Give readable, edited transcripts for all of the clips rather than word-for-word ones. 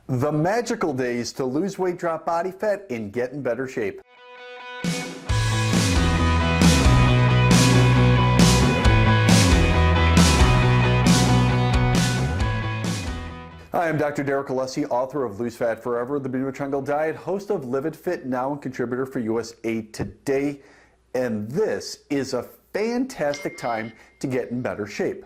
The magical days to lose weight, drop body fat, and get in better shape. Hi, I'm Dr. Alessi, author of Lose Fat Forever, The Bermuda Triangle Diet, host of Live It Fit Now, and contributor for USA Today. And this is a fantastic time to get in better shape.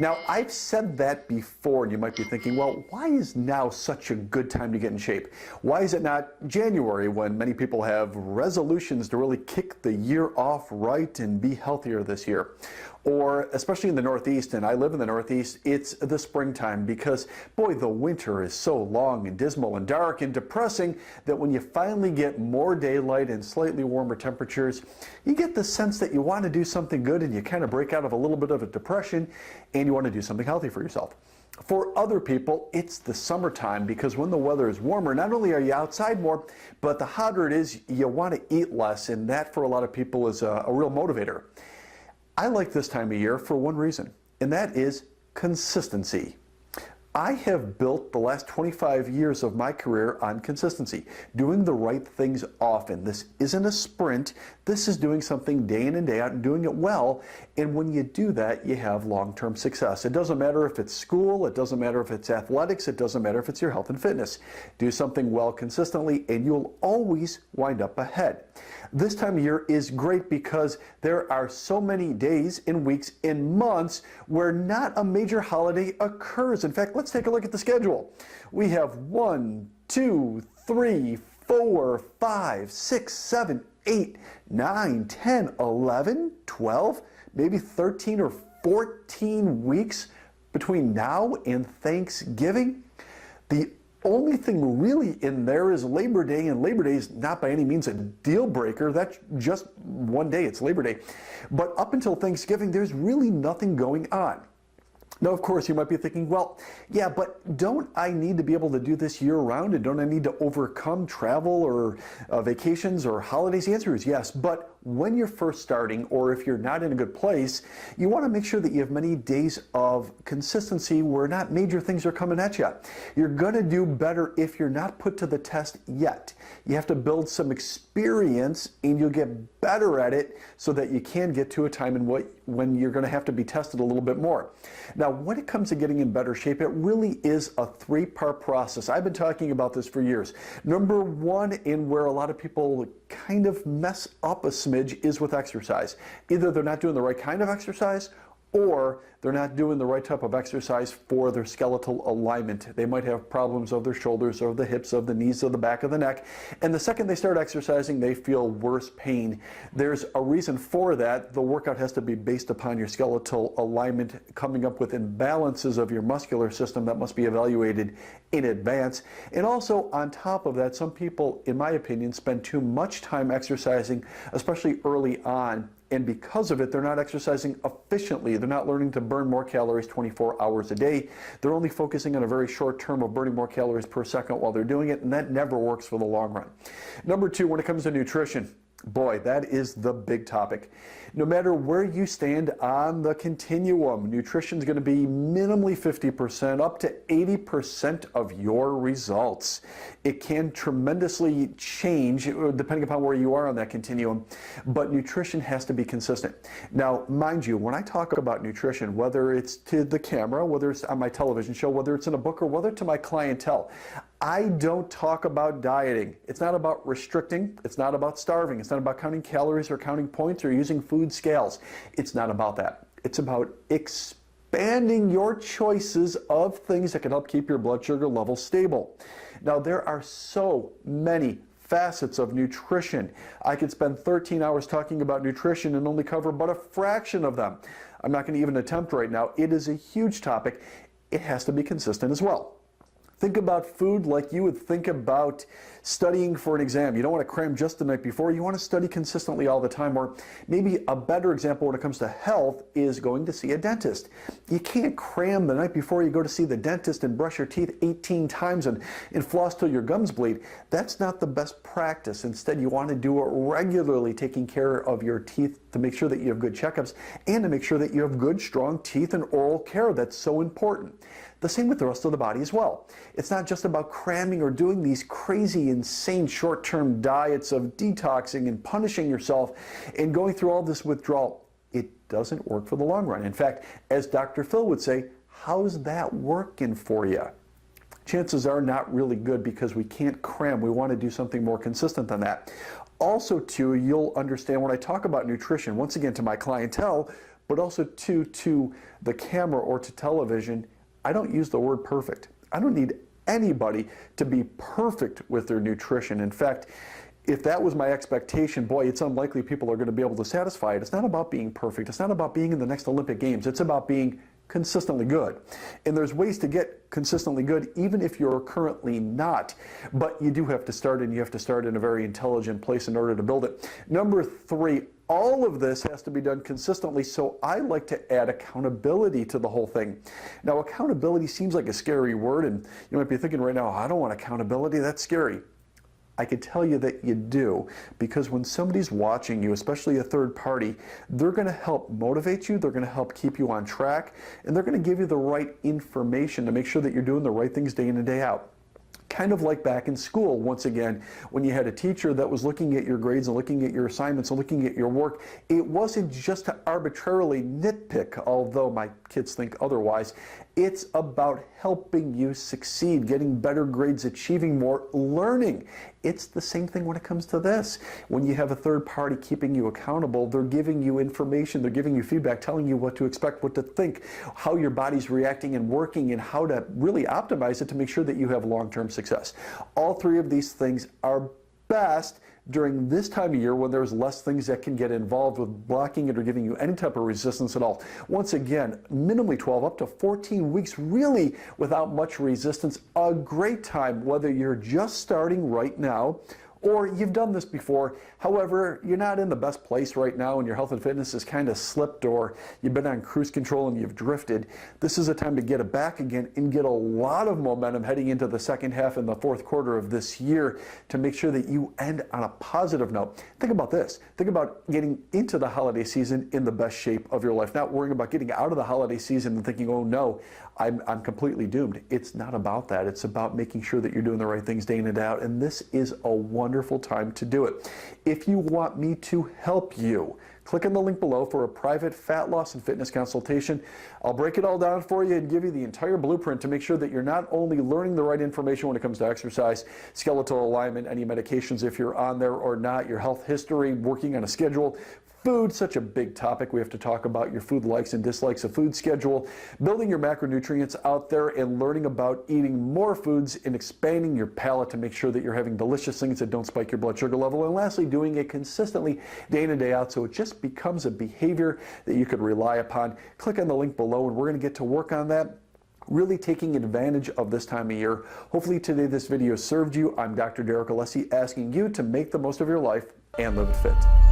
Now, I've said that before, and you might be thinking, well, why is now such a good time to get in shape? Why is it not January, when many people have resolutions to really kick the year off right and be healthier this year? Or, especially in the Northeast, and I live in the Northeast, it's the springtime because, boy, the winter is so long and dismal and dark and depressing that when you finally get more daylight and slightly warmer temperatures, you get the sense that you want to do something good and you kind of break out of a little bit of a depression and you want to do something healthy for yourself. For other people, it's the summertime because when the weather is warmer, not only are you outside more, but the hotter it is, you want to eat less, and that for a lot of people is a real motivator. I like this time of year for one reason, and that is consistency. I have built the last 25 years of my career on consistency, doing the right things often. This isn't a sprint. This is doing something day in and day out and doing it well. And when you do that, you have long-term success. It doesn't matter if it's school, it doesn't matter if it's athletics, it doesn't matter if it's your health and fitness. Do something well consistently and you'll always wind up ahead. This time of year is great because there are so many days and weeks and months where not a major holiday occurs. In fact, let's take a look at the schedule. We have 1, 2, 3, 4, 5, 6, 7, 8, 9, 10, 11, 12, maybe 13 or 14 weeks between now and Thanksgiving. The only thing really in there is Labor Day, and Labor Day is not by any means a deal breaker. That's just one day, it's Labor Day. But up until Thanksgiving, there's really nothing going on. Now, of course, you might be thinking, well, yeah, but don't I need to be able to do this year-round, and don't I need to overcome travel or vacations or holidays? The answer is yes, but when you're first starting, or if you're not in a good place, you want to make sure that you have many days of consistency where not major things are coming at you. You're going to do better if you're not put to the test yet. You have to build some experience, and you'll get better at it so that you can get to a time when you're going to have to be tested a little bit more. Now, when it comes to getting in better shape, it really is a three-part process. I've been talking about this for years. Number one, and where a lot of people kind of mess up a smidge, is with exercise. Either they're not doing the right kind of exercise, or they're not doing the right type of exercise for their skeletal alignment. They might have problems of their shoulders, or the hips, of the knees, or the back of the neck. And the second they start exercising, they feel worse pain. There's a reason for that. The workout has to be based upon your skeletal alignment, coming up with imbalances of your muscular system that must be evaluated in advance. And also, on top of that, some people, in my opinion, spend too much time exercising, especially early on. And because of it, they're not exercising efficiently. They're not learning to burn more calories 24 hours a day. They're only focusing on a very short term of burning more calories per second while they're doing it, and that never works for the long run. Number two, when it comes to nutrition, boy, that is the big topic. No matter where you stand on the continuum, nutrition is going to be minimally 50%, up to 80% of your results. It can tremendously change depending upon where you are on that continuum, but nutrition has to be consistent. Now, mind you, when I talk about nutrition, whether it's to the camera, whether it's on my television show, whether it's in a book, or whether to my clientele, I don't talk about dieting. It's not about restricting. It's not about starving. It's not about counting calories or counting points or using food scales. It's not about that. It's about expanding your choices of things that can help keep your blood sugar level stable. Now, there are so many facets of nutrition. I could spend 13 hours talking about nutrition and only cover but a fraction of them. I'm not going to even attempt right now. It is a huge topic. It has to be consistent as well. Think about food like you would think about studying for an exam. You don't want to cram just the night before. You want to study consistently all the time. Or maybe a better example when it comes to health is going to see a dentist. You can't cram the night before you go to see the dentist and brush your teeth 18 times and floss till your gums bleed. That's not the best practice. Instead, you want to do it regularly, taking care of your teeth to make sure that you have good checkups and to make sure that you have good, strong teeth and oral care. That's so important. The same with the rest of the body as well. It's not just about cramming or doing these crazy, insane short-term diets of detoxing and punishing yourself and going through all this withdrawal. It doesn't work for the long run. In fact, as Dr. Phil would say, how's that working for you? Chances are not really good, because we can't cram. We want to do something more consistent than that. Also, too, you'll understand when I talk about nutrition, once again to my clientele, but also to the camera or to television, I don't use the word perfect. I don't need anybody to be perfect with their nutrition. In fact, if that was my expectation, boy, it's unlikely people are going to be able to satisfy it. It's not about being perfect. It's not about being in the next Olympic Games. It's about being consistently good. And there's ways to get consistently good even if you're currently not. But you do have to start, and you have to start in a very intelligent place in order to build it. Number 3, all of this has to be done consistently, so I like to add accountability to the whole thing. Now, accountability seems like a scary word, and you might be thinking right now, I don't want accountability, that's scary. I can tell you that you do, because when somebody's watching you, especially a third party, they're going to help motivate you, they're going to help keep you on track, and they're going to give you the right information to make sure that you're doing the right things day in and day out. Kind of like back in school, once again, when you had a teacher that was looking at your grades and looking at your assignments and looking at your work, it wasn't just to arbitrarily nitpick, although my kids think otherwise. It's about helping you succeed, getting better grades, achieving more, learning. It's the same thing when it comes to this. When you have a third party keeping you accountable, they're giving you information, they're giving you feedback, telling you what to expect, what to think, how your body's reacting and working, and how to really optimize it to make sure that you have long-term success. All 3 of these things are best during this time of year when there's less things that can get involved with blocking it or giving you any type of resistance at all. Once again, minimally 12 up to 14 weeks really without much resistance. A great time whether you're just starting right now or you've done this before. However, you're not in the best place right now and your health and fitness has kind of slipped, or you've been on cruise control and you've drifted. This is a time to get it back again and get a lot of momentum heading into the second half and the fourth quarter of this year to make sure that you end on a positive note. Think about this. Think about getting into the holiday season in the best shape of your life, not worrying about getting out of the holiday season and thinking, oh no, I'm completely doomed. It's not about that. It's about making sure that you're doing the right things day in and day out, and this is a wonderful time to do it. If you want me to help you, click on the link below for a private fat loss and fitness consultation. I'll break it all down for you and give you the entire blueprint to make sure that you're not only learning the right information when it comes to exercise, skeletal alignment, any medications if you're on there or not, your health history, working on a schedule, food, such a big topic. We have to talk about your food likes and dislikes, a food schedule, building your macronutrients out there, and learning about eating more foods and expanding your palate to make sure that you're having delicious things that don't spike your blood sugar level. And lastly, doing it consistently day in and day out so it just becomes a behavior that you could rely upon. Click on the link below and we're going to get to work on that, really taking advantage of this time of year. Hopefully today this video served you. I'm Dr. Alessi, asking you to make the most of your life and live it fit.